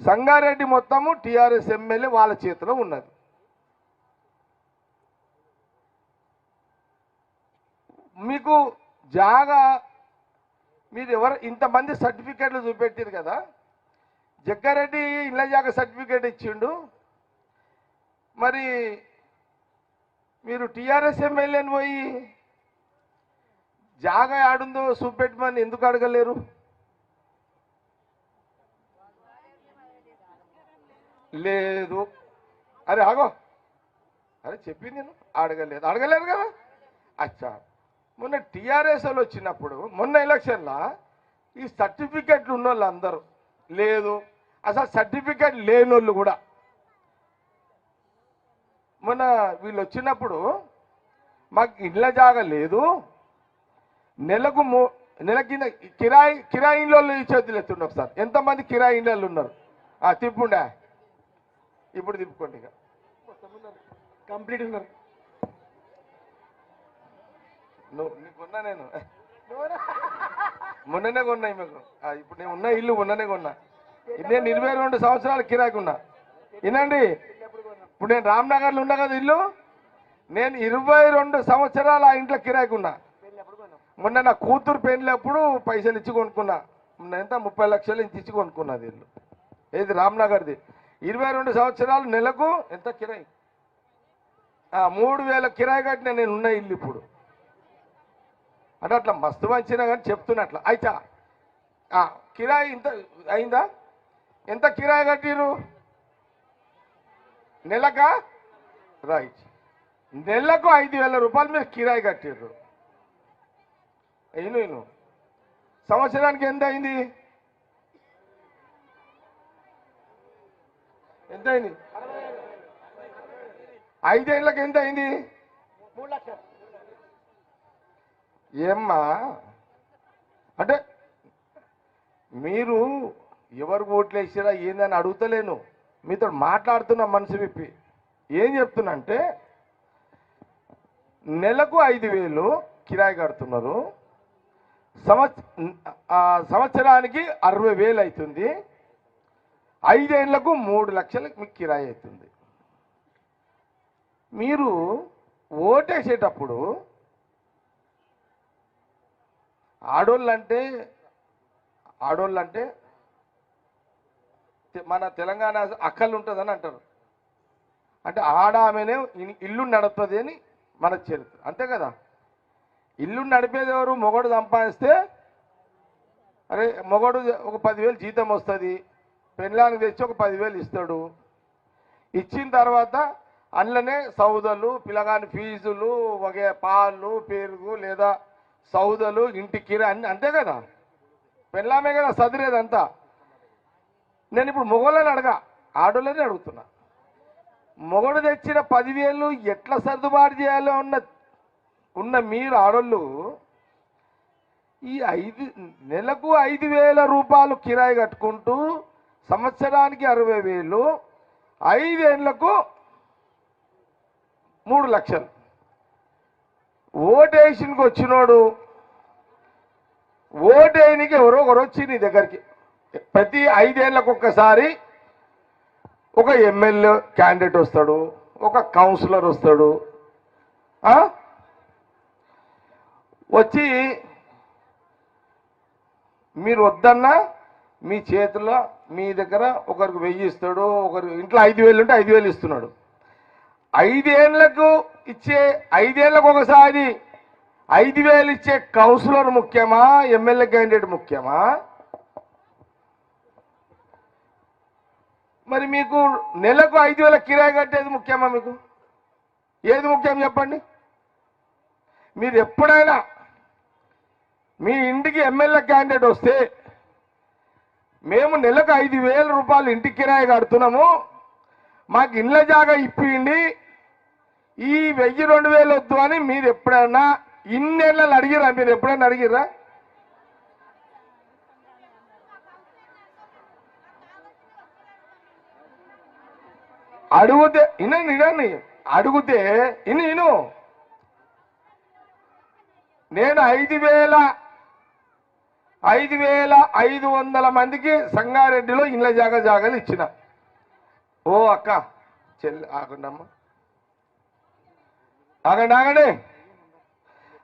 సంగారెడ్డి మొత్తము TRS MLA వాళ్ళ చేతిలో ఉన్నది. మీకు జాగా మీరు ఎవరు ఇంతమంది సర్టిఫికేట్లు చూపెట్టారు కదా, జగ్గారెడ్డి ఇళ్ళ జాగా సర్టిఫికేట్ ఇచ్చిండు, మరి మీరు టీఆర్ఎస్ ఎమ్మెల్యేని పోయి జాగా ఆడుందో చూపెట్టమని ఎందుకు అడగలేరు? లేదు. అరే ఆగో, అరే చెప్పింది నేను అడగలేదు కదా. అచ్చా, మొన్న టీఆర్ఎస్ వాళ్ళు వచ్చినప్పుడు మొన్న ఎలక్షన్లో ఈ సర్టిఫికెట్లు ఉన్న వాళ్ళు అందరూ లేదు, అసలు సర్టిఫికెట్ లేని వాళ్ళు కూడా మొన్న వీళ్ళు వచ్చినప్పుడు మాకు ఇళ్ళ జాగా లేదు, నెలకు నెల కింద కిరాయి ఇళ్ళు చేతులు ఎత్తుండే. ఒకసారి ఎంతమంది కిరాయి ఇళ్ళు ఉన్నారు? తిప్పుండే, ఇప్పుడు తిప్పుకోండి. ఇక కంప్లీట్ ఉన్నారు. నీకున్నా నేను మొన్ననే కొన్నా మీకు. ఇప్పుడు నేను ఉన్న ఇల్లు మొన్ననే కొన్నా. నేను 22 సంవత్సరాలు కిరాయికి ఉన్నా. వినండి, ఇప్పుడు నేను రామ్నగర్లో ఉన్నా కదా ఇల్లు, నేను 22 సంవత్సరాలు ఆ ఇంట్లో కిరాయికి ఉన్నా. మొన్న నా కూతురు పెళ్ళినప్పుడు పైసలు ఇచ్చి కొనుక్కున్నా. మొన్న ఎంత 30 లక్షలు ఇంత ఇచ్చి కొనుక్కున్నది ఇల్లు. ఏది రామ్నగర్ది. 22 సంవత్సరాలు నెలకు ఎంత కిరాయి? 3000 కిరాయి కట్టిన నేను ఉన్న ఇల్లు ఇప్పుడు. అంటే అట్లా మస్తు మంచినా కానీ చెప్తున్నట్ల. అయితే కిరాయి ఇంత అయిందా? ఎంత కిరాయి కట్టిరు నెలకా? రైట్, నెలకు 5000 రూపాయలు మీరు కిరాయి కట్టిర్రు. ఇను సంవత్సరానికి ఎంత అయింది? ఎంత అయింది? 5 ఏళ్ళకి ఎంత అయింది? 3 లక్షలు. ఏమ్మా అంటే మీరు ఎవరు ఓట్లు వేసారా ఏందని అడుగుతలేను, మీతో మాట్లాడుతున్నా మనసు విప్పి. ఏం చెప్తున్నా అంటే నెలకు 5000 కిరాయి కడుతున్నారు, సంవత్సరానికి 60,000 అవుతుంది, 5 ఏళ్లకు 3 లక్షలకు మీకు కిరాయి అవుతుంది. మీరు ఓటేసేటప్పుడు ఆడోళ్ళంటే మన తెలంగాణ అక్కలు ఉంటుందని అంటారు. అంటే ఆమెనే ఇల్లు నడుపుతుంది అని మన చరిత్ర, అంతే కదా. ఇల్లు నడిపేది ఎవరు? మొగడు సంపాదిస్తే అరే మొగడు ఒక 10,000 జీతం వస్తుంది, పెళ్ళానికి తెచ్చి ఒక 10,000 ఇస్తాడు. ఇచ్చిన తర్వాత అందులోనే సౌదలు, పిల్లగాని ఫీజులు, ఒక పాలు పెరుగు లేదా సౌదలు, ఇంటి కిరా అన్ని అంతే కదా. పెళ్ళామే కదా సదిరేదంతా. నేను ఇప్పుడు మొగోళ్ళని ఆడోళ్ళని అడుగుతున్నా. మొగడు తెచ్చిన 10,000 ఎట్లా సర్దుబాటు చేయాలో ఉన్న మీరు ఆడోళ్ళు ఈ నెలకు 5,000 రూపాయలు కిరాయి కట్టుకుంటూ సంవత్సరానికి 60,000, 5 ఏళ్లకు 3 లక్షలు. ఓటేషన్కి వచ్చినోడు ఓటేయనికి ఎవరో ఒకరు వచ్చి నీ దగ్గరికి ప్రతి 5 ఏళ్లకు ఒక్కసారి ఒక ఎమ్మెల్యే క్యాండిడేట్ వస్తాడు, ఒక కౌన్సిలర్ వస్తాడు. వచ్చి మీరు వద్దన్నా మీ చేతిలో మీ దగ్గర ఒకరికి 1000 ఇస్తాడు, ఒకరు ఇంట్లో 5,000 ఉంటే 5,000 ఇస్తున్నాడు. 5 ఏళ్లకు ఇచ్చే 5 ఏళ్లకు ఒకసారి 5,000 ఇచ్చే కౌన్సిలర్ ముఖ్యమా, ఎమ్మెల్యే క్యాండిడేట్ ముఖ్యమా? మరి మీకు నెలకు 5,000 కిరాయి కట్టేది ముఖ్యమా? మీకు ఏది ముఖ్యం చెప్పండి. మీరు ఎప్పుడైనా మీ ఇంటికి ఎమ్మెల్యే క్యాండిడేట్ వస్తే మేము నెలకు 5,000 రూపాయలు ఇంటి కిరాయి కడుతున్నాము, మాకు ఇళ్ళ జాగా ఇప్పిండి, ఈ 1,000-2,000 వద్దు అని మీరు ఎప్పుడైనా ఇన్నేళ్ళని అడిగిరా? మీరు ఎప్పుడైనా అడిగిరా? అడిగితే ఇనండి అడిగితే నేను 5,000 5,500 మందికి సంగారెడ్డిలో ఇళ్ళ జాగాలు ఇచ్చిన. ఓ అక్క చెల్లి ఆగండమ్మా, ఆగండి.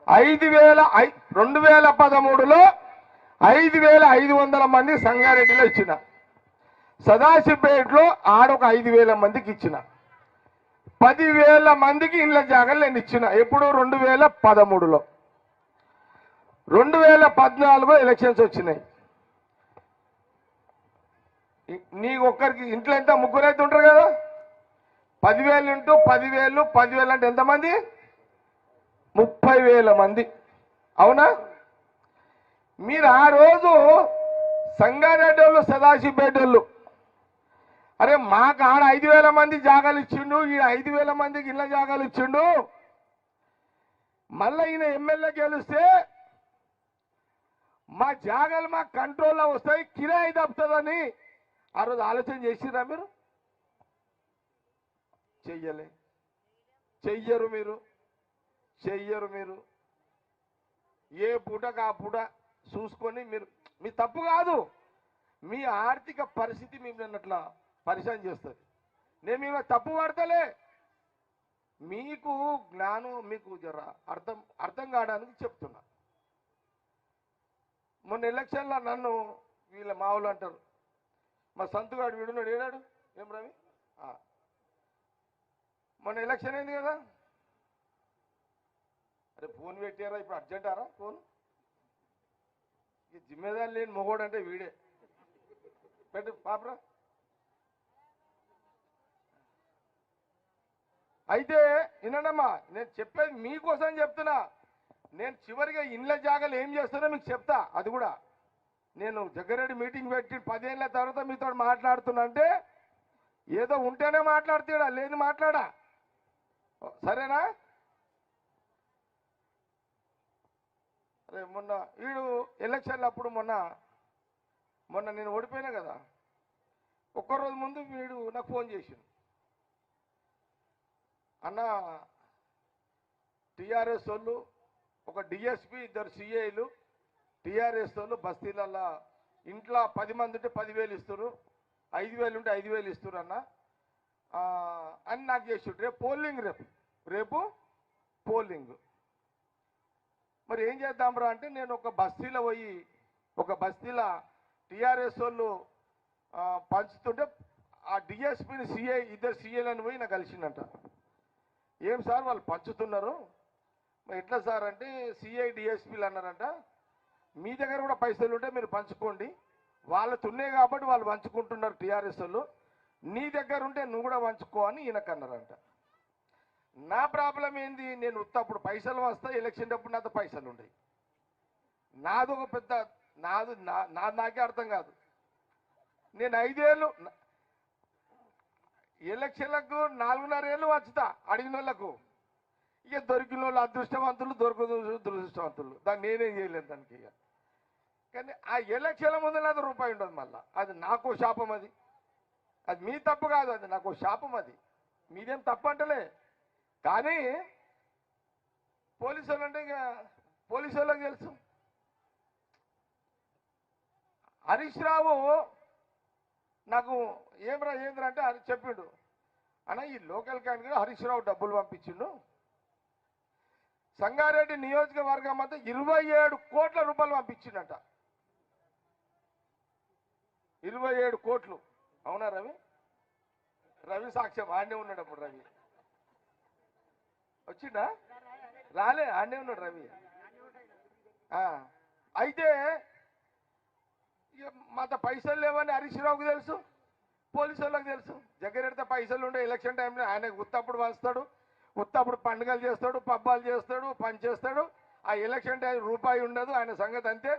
2013లో 5,500 మంది సంగారెడ్డిలో ఇచ్చిన. సదాశివపేటలో ఆడొక 5,000 మందికి ఇచ్చిన. 10,000 మందికి ఇళ్ళ జాగాలు నేను ఇచ్చిన. ఎప్పుడు? 2013లో. 2014 ఎలక్షన్స్ వచ్చినాయి. నీకు ఒక్కరికి ఇంట్లో ఎంత? ముగ్గురు అయితే ఉంటారు కదా. 10,000 ఇంటూ 10,000 అంటే ఎంతమంది? 30,000 మంది. అవునా? మీరు ఆ రోజు సంగారెడ్డి వాళ్ళు, సదాశివపేట వాళ్ళు, అరే మాకు ఆడ 5,000 మంది జాగాలు ఇచ్చిండు, ఈ 5,000 మందికి ఇళ్ళ జాగాలు ఇచ్చిండు, మళ్ళీ ఈయన ఎమ్మెల్యే గెలిస్తే మా జాగాలు మా కంట్రోల్లో వస్తాయి, కిరాయి తప్పుతుందని ఆ రోజు ఆలోచన చేసిరా మీరు? చెయ్యరు మీరు. ఏ పూటకు ఆ పూట చూసుకొని మీరు, మీ తప్పు కాదు, మీ ఆర్థిక పరిస్థితి మిమ్మల్ని అట్లా పరిచయం చేస్తుంది. నేను మిమ్మల్ని తప్పు పడతలే, మీకు జ్ఞానం మీకు జర అర్థం కావడానికి చెప్తున్నా. మొన్న ఎలక్షన్లో నన్ను వీళ్ళ మావులు అంటారు, మా సంతుగాడు వీడున్నాడు, ఏడాడు ఏం రవి, మొన్న ఎలక్షన్ అయింది కదా, అరే ఫోన్ పెట్టారా ఇప్పుడు అర్జెంటారా ఫోన్? ఈ జిమ్మేదారు లేని మొగోడు అంటే వీడే. పెట్టు పాపరా. అయితే వినండమ్మా, నేను చెప్పేది మీకోసం చెప్తున్నా. నేను చివరిగా ఇళ్ళ జాగాలు ఏం చేస్తానో మీకు చెప్తా. అది కూడా నేను జగ్గారెడ్డి మీటింగ్ పెట్టి 10 ఏళ్ళ తర్వాత మీతో మాట్లాడుతున్నా అంటే ఏదో ఉంటేనే మాట్లాడుతాడా, లేదు మాట్లాడా. సరేనా? అరే మొన్న వీడు ఎలక్షన్లు అప్పుడు మొన్న నేను ఓడిపోయినా కదా, ఒక్కరోజు ముందు వీడు నాకు ఫోన్ చేసిండు. అన్న టీఆర్ఎస్ వాళ్ళు, ఒక డిఎస్పీ, 2 సిఐలు, టీఆర్ఎస్ వాళ్ళు బస్తీలల్లో ఇంట్లో 10 మంది ఉంటే 10,000 ఇస్తారు, 5,000 ఉంటే 5,000 ఇస్తారు అన్న అని నాకు చేసిండు. రేపు పోలింగ్, రేపు పోలింగ్. మరి ఏం చేద్దాంరా అంటే, నేను ఒక బస్తీలో పోయి, ఒక బస్తీలో టీఆర్ఎస్ వాళ్ళు పంచుతుంటే ఆ డిఎస్పీని సిఐ, 2 సిఐలను పోయి నాకు కలిసిందంట. ఏం సార్ వాళ్ళు పంచుతున్నారు, ఎట్లా సార్ అంటే, సిఐ డిఎస్పీలు అన్నారంట, మీ దగ్గర కూడా పైసలు ఉంటే మీరు పంచుకోండి, వాళ్ళకు ఉన్నాయి కాబట్టి వాళ్ళు పంచుకుంటున్నారు టీఆర్ఎస్ వాళ్ళు, నీ దగ్గర ఉంటే నువ్వు కూడా పంచుకో అని ఈయనకు అన్నారంట. నా ప్రాబ్లం ఏంది, నేను అప్పుడు పైసలు వస్తాయి, ఎలక్షన్ అప్పుడు నాతో పైసలు ఉండయి. నాది ఒక పెద్ద నాకే అర్థం కాదు. నేను 5 ఏళ్ళు ఎలక్షన్లకు 4.5 ఏళ్ళు వచ్చుతా అడిగిన వాళ్ళకు. ఇక దొరికిన వాళ్ళు అదృష్టవంతులు, దురదృష్టవంతులు, దాన్ని నేనేం చేయలేదు దానికి. ఇక కానీ ఆ ఎలక్షన్ల ముందు నాది రూపాయి ఉండదు. మళ్ళీ అది నాకు శాపం. అది మీ తప్పు కాదు, అది నాకు శాపం. అది మీదేం తప్పు అంటలే. కానీ పోలీసు వాళ్ళు అంటే ఇక పోలీసు వాళ్ళకి తెలుసు. హరీష్ రావు నాకు ఏంద్రా అంటే అది చెప్పిండు, అన్న ఈ లోకల్ క్యాండిడేట్ హరీష్ రావు డబ్బులు పంపించిండు, సంగారెడ్డి నియోజకవర్గం అంతా 27 కోట్ల రూపాయలు పంపించిండట. 27 కోట్లు. అవునా రవి సాక్ష్యం ఆడనే ఉన్నాడు. అప్పుడు రవి వచ్చిండా? రాలే, ఆడనే ఉన్నాడు రవి. అయితే మాత పైసలు లేవని హరీష్ రావుకి తెలుసు, పోలీసు వాళ్ళకి తెలుసు. జగ్గారెడ్డితో పైసలు ఉండే ఎలక్షన్ టైంలో ఆయన ఉత్తప్పుడు వస్తాడు, ఉత్తప్పుడు పండుగలు చేస్తాడు, పబ్బాలు చేస్తాడు, పని చేస్తాడు. ఆ ఎలక్షన్ టైం రూపాయి ఉండదు ఆయన సంగతి అంతే.